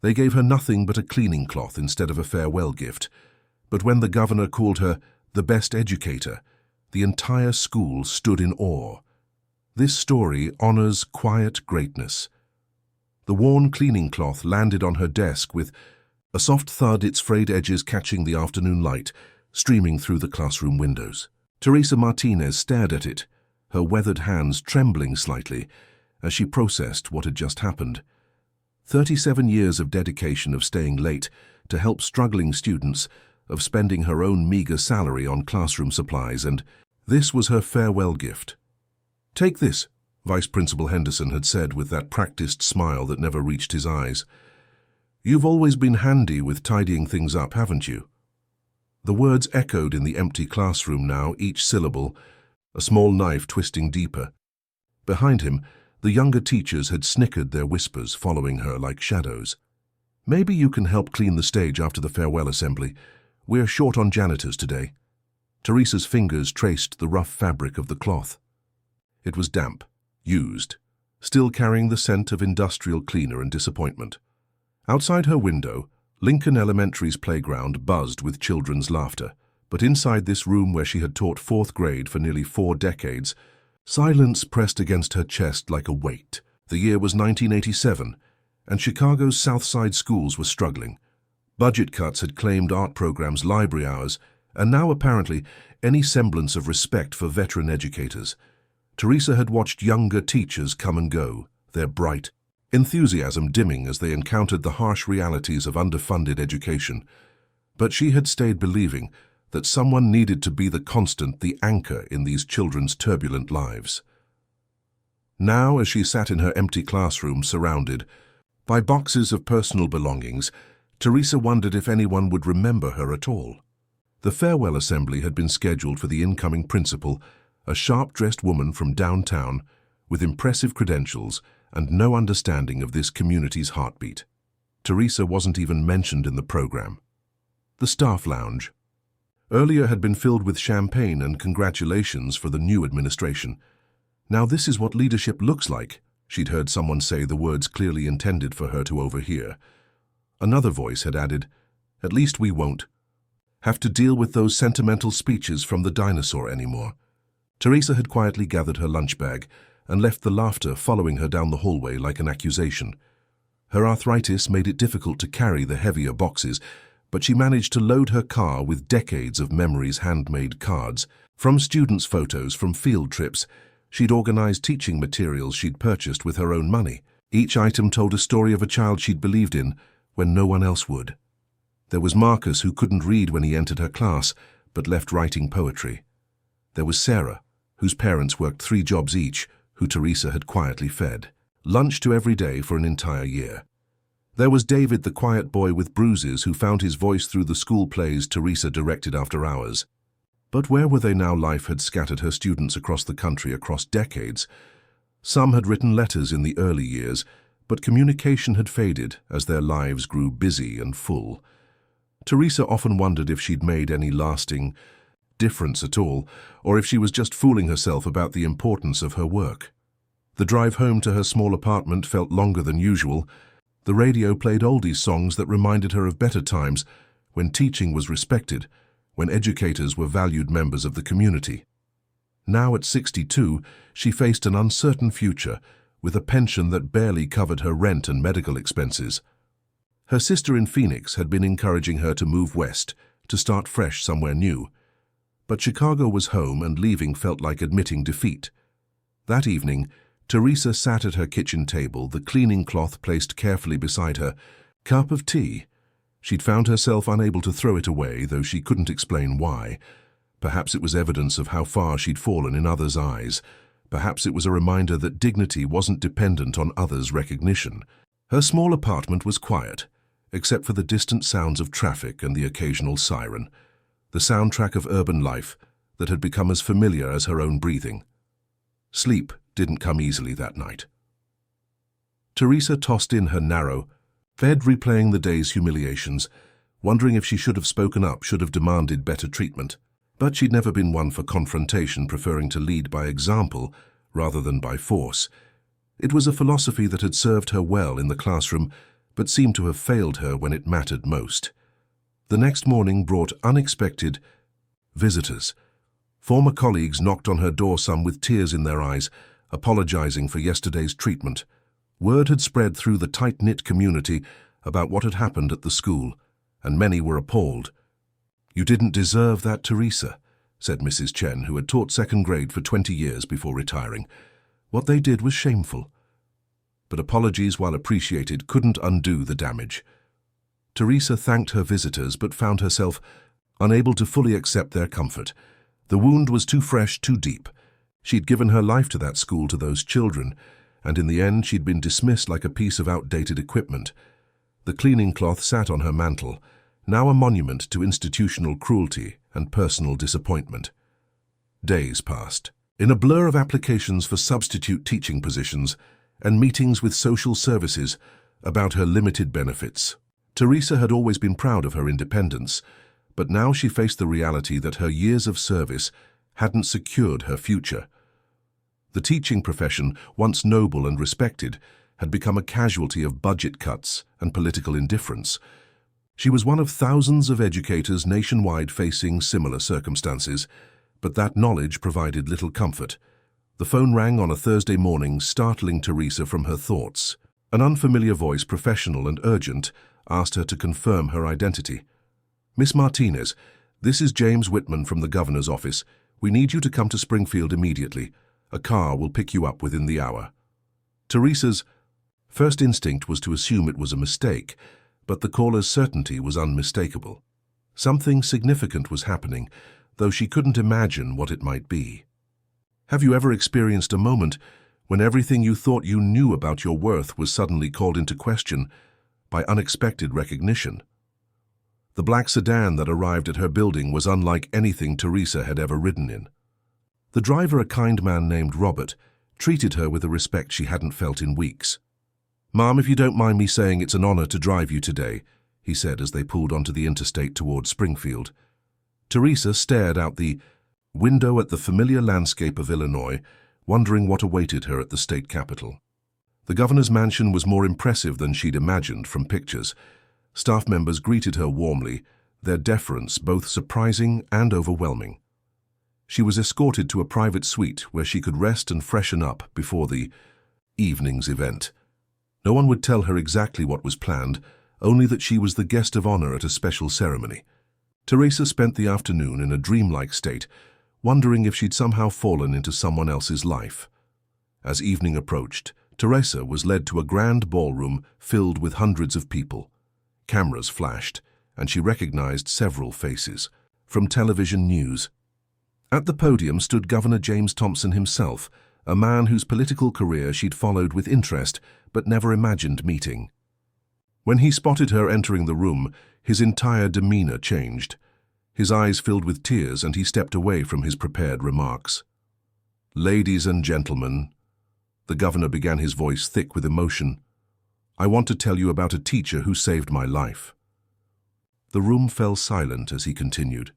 They gave her nothing but a cleaning cloth instead of a farewell gift. But when the governor called her the best educator, the entire school stood in awe. This story honors quiet greatness. The worn cleaning cloth landed on her desk with a soft thud, its frayed edges catching the afternoon light streaming through the classroom windows. Teresa Martinez stared at it, her weathered hands trembling slightly as she processed what had just happened. 37 years of dedication, of staying late to help struggling students, of spending her own meager salary on classroom supplies, and this was her farewell gift. "Take this," Vice Principal Henderson had said with that practiced smile that never reached his eyes. "You've always been handy with tidying things up, haven't you?" The words echoed in the empty classroom now, each syllable a small knife twisting deeper. Behind him, the younger teachers had snickered, their whispers following her like shadows. "Maybe you can help clean the stage after the farewell assembly. We're short on janitors today." Teresa's fingers traced the rough fabric of the cloth. It was damp, used, still carrying the scent of industrial cleaner and disappointment. Outside her window, Lincoln Elementary's playground buzzed with children's laughter, but inside this room where she had taught 4th grade for nearly 4 decades, silence pressed against her chest like a weight. The year was 1987, and Chicago's South Side schools were struggling. Budget cuts had claimed art programs, library hours, and now apparently any semblance of respect for veteran educators. Teresa had watched younger teachers come and go, their bright enthusiasm dimming as they encountered the harsh realities of underfunded education. But she had stayed believing that someone needed to be the constant, the anchor in these children's turbulent lives. Now, as she sat in her empty classroom surrounded by boxes of personal belongings, Teresa wondered if anyone would remember her at all. The farewell assembly had been scheduled for the incoming principal, a sharp-dressed woman from downtown with impressive credentials and no understanding of this community's heartbeat. Teresa wasn't even mentioned in the program. The staff lounge earlier had been filled with champagne and congratulations for the new administration. "Now this is what leadership looks like," she'd heard someone say, the words clearly intended for her to overhear. Another voice had added, "At least we won't have to deal with those sentimental speeches from the dinosaur anymore." Teresa had quietly gathered her lunch bag and left the laughter following her down the hallway like an accusation. Her arthritis made it difficult to carry the heavier boxes, but she managed to load her car with decades of memories, handmade cards, from students' photos from field trips. She'd organized teaching materials she'd purchased with her own money. Each item told a story of a child she'd believed in when no one else would. There was Marcus, who couldn't read when he entered her class, but left writing poetry. There was Sarah, whose parents worked 3 jobs each, who Teresa had quietly fed lunch to every day for an entire year. There was David, the quiet boy with bruises, who found his voice through the school plays Teresa directed after hours. But where were they now? Life had scattered her students across the country, across decades. Some had written letters in the early years, but communication had faded as their lives grew busy and full. Teresa often wondered if she'd made any lasting difference at all, or if she was just fooling herself about the importance of her work. The drive home to her small apartment felt longer than usual. The radio played oldies songs that reminded her of better times, when teaching was respected, when educators were valued members of the community. Now at 62, she faced an uncertain future, with a pension that barely covered her rent and medical expenses. Her sister in Phoenix had been encouraging her to move west, to start fresh somewhere new. But Chicago was home, and leaving felt like admitting defeat. That evening, Teresa sat at her kitchen table, the cleaning cloth placed carefully beside her, cup of tea. She'd found herself unable to throw it away, though she couldn't explain why. Perhaps it was evidence of how far she'd fallen in others' eyes. Perhaps it was a reminder that dignity wasn't dependent on others' recognition. Her small apartment was quiet, except for the distant sounds of traffic and the occasional siren, the soundtrack of urban life that had become as familiar as her own breathing. Sleep didn't come easily that night. Teresa tossed in her narrow bed, replaying the day's humiliations, wondering if she should have spoken up, should have demanded better treatment. But she'd never been one for confrontation, preferring to lead by example rather than by force. It was a philosophy that had served her well in the classroom, but seemed to have failed her when it mattered most. The next morning brought unexpected visitors. Former colleagues knocked on her door, some with tears in their eyes, apologizing for yesterday's treatment. Word had spread through the tight-knit community about what had happened at the school, and many were appalled. "You didn't deserve that, Teresa," said Mrs. Chen, who had taught second grade for 20 years before retiring. "What they did was shameful." But apologies, while appreciated, couldn't undo the damage. Teresa thanked her visitors but found herself unable to fully accept their comfort. The wound was too fresh, too deep. She'd given her life to that school, to those children, and in the end she'd been dismissed like a piece of outdated equipment. The cleaning cloth sat on her mantel, now a monument to institutional cruelty and personal disappointment. Days passed. In a blur of applications for substitute teaching positions and meetings with social services about her limited benefits, Teresa had always been proud of her independence, but now she faced the reality that her years of service hadn't secured her future. The teaching profession, once noble and respected, had become a casualty of budget cuts and political indifference. She was one of thousands of educators nationwide facing similar circumstances, but that knowledge provided little comfort. The phone rang on a Thursday morning, startling Teresa from her thoughts. An unfamiliar voice, professional and urgent, asked her to confirm her identity. "Miss Martinez, this is James Whitman from the governor's office. We need you to come to Springfield immediately. A car will pick you up within the hour." Teresa's first instinct was to assume it was a mistake, but the caller's certainty was unmistakable. Something significant was happening, though she couldn't imagine what it might be. Have you ever experienced a moment when everything you thought you knew about your worth was suddenly called into question by unexpected recognition? The black sedan that arrived at her building was unlike anything Teresa had ever ridden in. The driver, a kind man named Robert, treated her with a respect she hadn't felt in weeks. "Ma'am, if you don't mind me saying, it's an honor to drive you today," he said as they pulled onto the interstate toward Springfield. Teresa stared out the window at the familiar landscape of Illinois, wondering what awaited her at the state capitol. The governor's mansion was more impressive than she'd imagined from pictures. Staff members greeted her warmly, their deference both surprising and overwhelming. She was escorted to a private suite where she could rest and freshen up before the evening's event. No one would tell her exactly what was planned, only that she was the guest of honor at a special ceremony. Teresa spent the afternoon in a dreamlike state, wondering if she'd somehow fallen into someone else's life. As evening approached, Teresa was led to a grand ballroom filled with hundreds of people. Cameras flashed, and she recognized several faces from television news. At the podium stood Governor James Thompson himself, a man whose political career she'd followed with interest but never imagined meeting. When he spotted her entering the room, his entire demeanor changed. His eyes filled with tears, and he stepped away from his prepared remarks. "Ladies and gentlemen," the governor began, his voice thick with emotion, "I want to tell you about a teacher who saved my life." The room fell silent as he continued.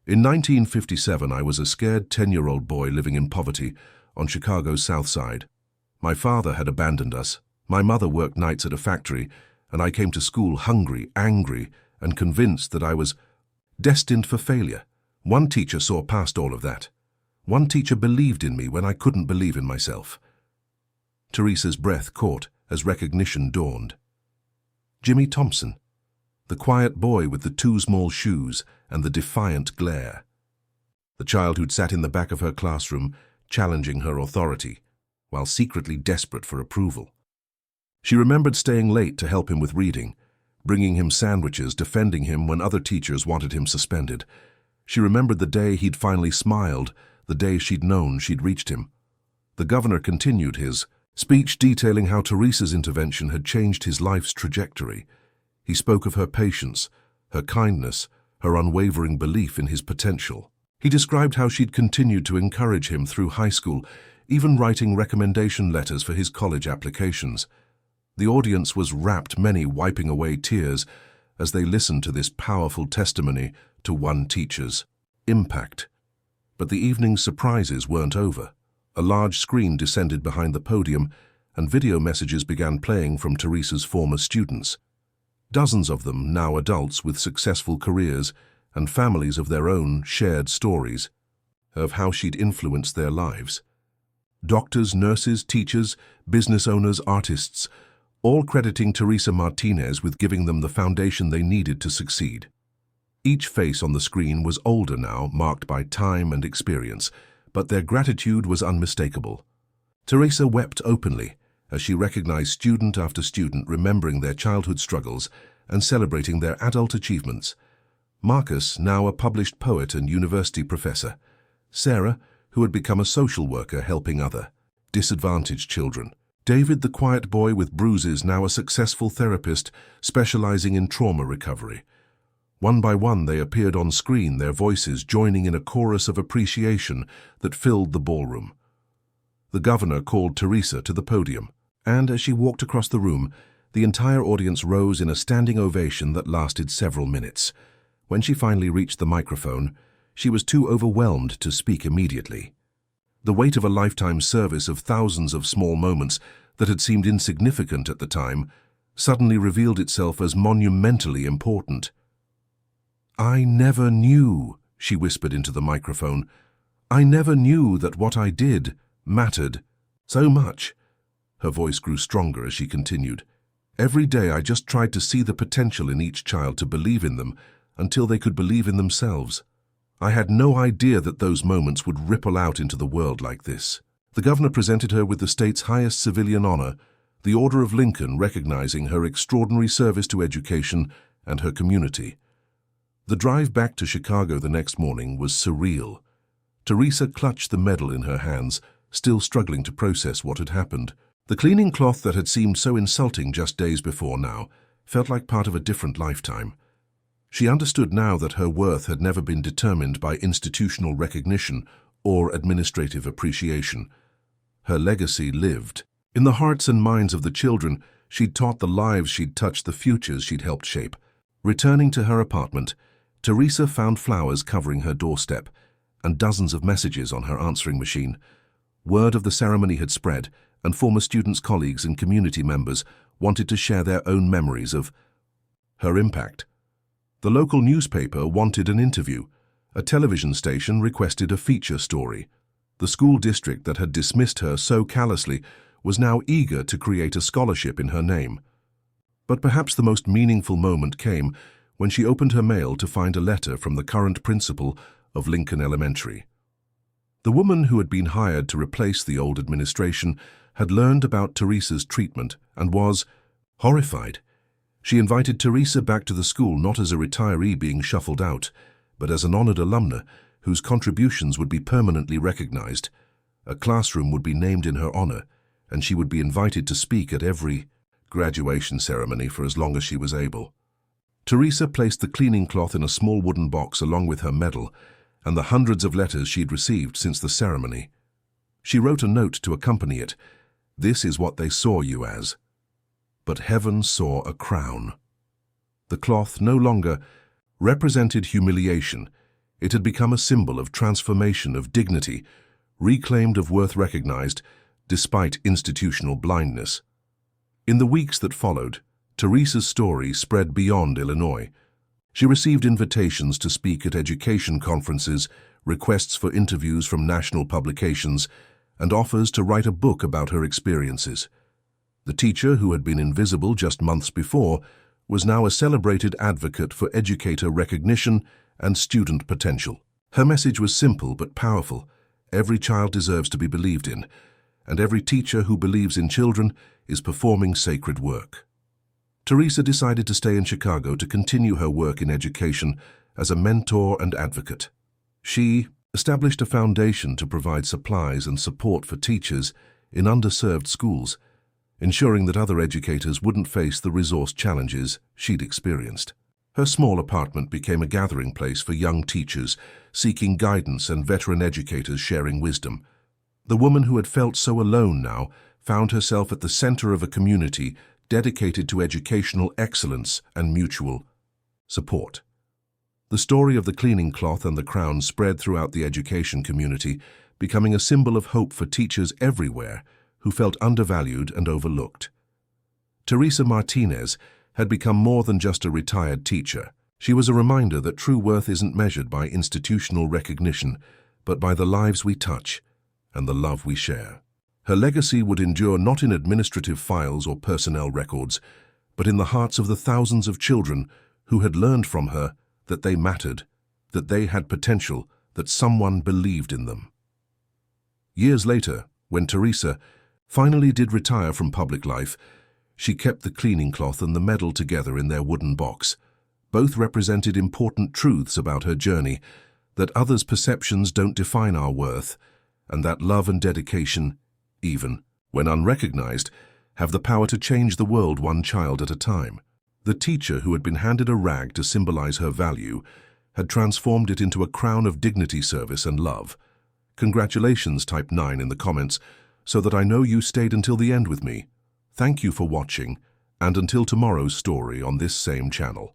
"In 1957, I was a scared 10-year-old boy living in poverty on Chicago's South Side. My father had abandoned us. My mother worked nights at a factory, and I came to school hungry, angry, and convinced that I was destined for failure. One teacher saw past all of that. One teacher believed in me when I couldn't believe in myself." Teresa's breath caught as recognition dawned. Jimmy Thompson, the quiet boy with the two small shoes and the defiant glare. The child who'd sat in the back of her classroom, challenging her authority, while secretly desperate for approval. She remembered staying late to help him with reading, bringing him sandwiches, defending him when other teachers wanted him suspended. She remembered the day he'd finally smiled, the day she'd known she'd reached him. The governor continued his speech, detailing how Teresa's intervention had changed his life's trajectory. He spoke of her patience, her kindness, her unwavering belief in his potential. He described how she'd continued to encourage him through high school, even writing recommendation letters for his college applications. The audience was rapt, many wiping away tears as they listened to this powerful testimony to one teacher's impact. But the evening's surprises weren't over. A large screen descended behind the podium, and video messages began playing from Teresa's former students. Dozens of them, now adults with successful careers and families of their own, shared stories of how she'd influenced their lives. Doctors, nurses, teachers, business owners, artists, all crediting Teresa Martinez with giving them the foundation they needed to succeed. Each face on the screen was older now, marked by time and experience, but their gratitude was unmistakable. Teresa wept openly as she recognized student after student remembering their childhood struggles and celebrating their adult achievements. Marcus, now a published poet and university professor. Sarah, who had become a social worker helping other disadvantaged children. David, the quiet boy with bruises, now a successful therapist specializing in trauma recovery. One by one they appeared on screen, their voices joining in a chorus of appreciation that filled the ballroom. The governor called Teresa to the podium, and as she walked across the room, the entire audience rose in a standing ovation that lasted several minutes. When she finally reached the microphone, she was too overwhelmed to speak immediately. The weight of a lifetime service of thousands of small moments that had seemed insignificant at the time suddenly revealed itself as monumentally important. "I never knew," she whispered into the microphone. "I never knew that what I did mattered so much." Her voice grew stronger as she continued. "Every day I just tried to see the potential in each child, to believe in them until they could believe in themselves. I had no idea that those moments would ripple out into the world like this." The governor presented her with the state's highest civilian honor, the Order of Lincoln, recognizing her extraordinary service to education and her community. The drive back to Chicago the next morning was surreal. Teresa clutched the medal in her hands, still struggling to process what had happened. The cleaning cloth that had seemed so insulting just days before now felt like part of a different lifetime. She understood now that her worth had never been determined by institutional recognition or administrative appreciation. Her legacy lived. In the hearts and minds of the children she'd taught, the lives she'd touched, the futures she'd helped shape. Returning to her apartment, Teresa found flowers covering her doorstep and dozens of messages on her answering machine. Word of the ceremony had spread, and former students, colleagues, and community members wanted to share their own memories of her impact. The local newspaper wanted an interview. A television station requested a feature story. The school district that had dismissed her so callously was now eager to create a scholarship in her name. But perhaps the most meaningful moment came when she opened her mail to find a letter from the current principal of Lincoln Elementary. The woman who had been hired to replace the old administration had learned about Teresa's treatment and was horrified. She invited Teresa back to the school not as a retiree being shuffled out, but as an honored alumna whose contributions would be permanently recognized. A classroom would be named in her honor, and she would be invited to speak at every graduation ceremony for as long as she was able. Teresa placed the cleaning cloth in a small wooden box along with her medal and the hundreds of letters she'd received since the ceremony. She wrote a note to accompany it. "This is what they saw you as. But heaven saw a crown." The cloth no longer represented humiliation. It had become a symbol of transformation, of dignity, reclaimed, of worth recognized, despite institutional blindness. In the weeks that followed, Teresa's story spread beyond Illinois. She received invitations to speak at education conferences, requests for interviews from national publications, and offers to write a book about her experiences. The teacher, who had been invisible just months before, was now a celebrated advocate for educator recognition and student potential. Her message was simple but powerful. Every child deserves to be believed in, and every teacher who believes in children is performing sacred work. Teresa decided to stay in Chicago to continue her work in education as a mentor and advocate. She established a foundation to provide supplies and support for teachers in underserved schools, ensuring that other educators wouldn't face the resource challenges she'd experienced. Her small apartment became a gathering place for young teachers seeking guidance and veteran educators sharing wisdom. The woman who had felt so alone now found herself at the center of a community dedicated to educational excellence and mutual support. The story of the cleaning cloth and the crown spread throughout the education community, becoming a symbol of hope for teachers everywhere who who felt undervalued and overlooked. Teresa Martinez had become more than just a retired teacher. She was a reminder that true worth isn't measured by institutional recognition, but by the lives we touch and the love we share. Her legacy would endure not in administrative files or personnel records, but in the hearts of the thousands of children who had learned from her that they mattered, that they had potential, that someone believed in them. Years later, when Teresa finally did retire from public life, she kept the cleaning cloth and the medal together in their wooden box. Both represented important truths about her journey, that others' perceptions don't define our worth, and that love and dedication, even when unrecognized, have the power to change the world one child at a time. The teacher who had been handed a rag to symbolize her value had transformed it into a crown of dignity, service, and love. Congratulations, type 9 in the comments, so that I know you stayed until the end with me. Thank you for watching, and until tomorrow's story on this same channel.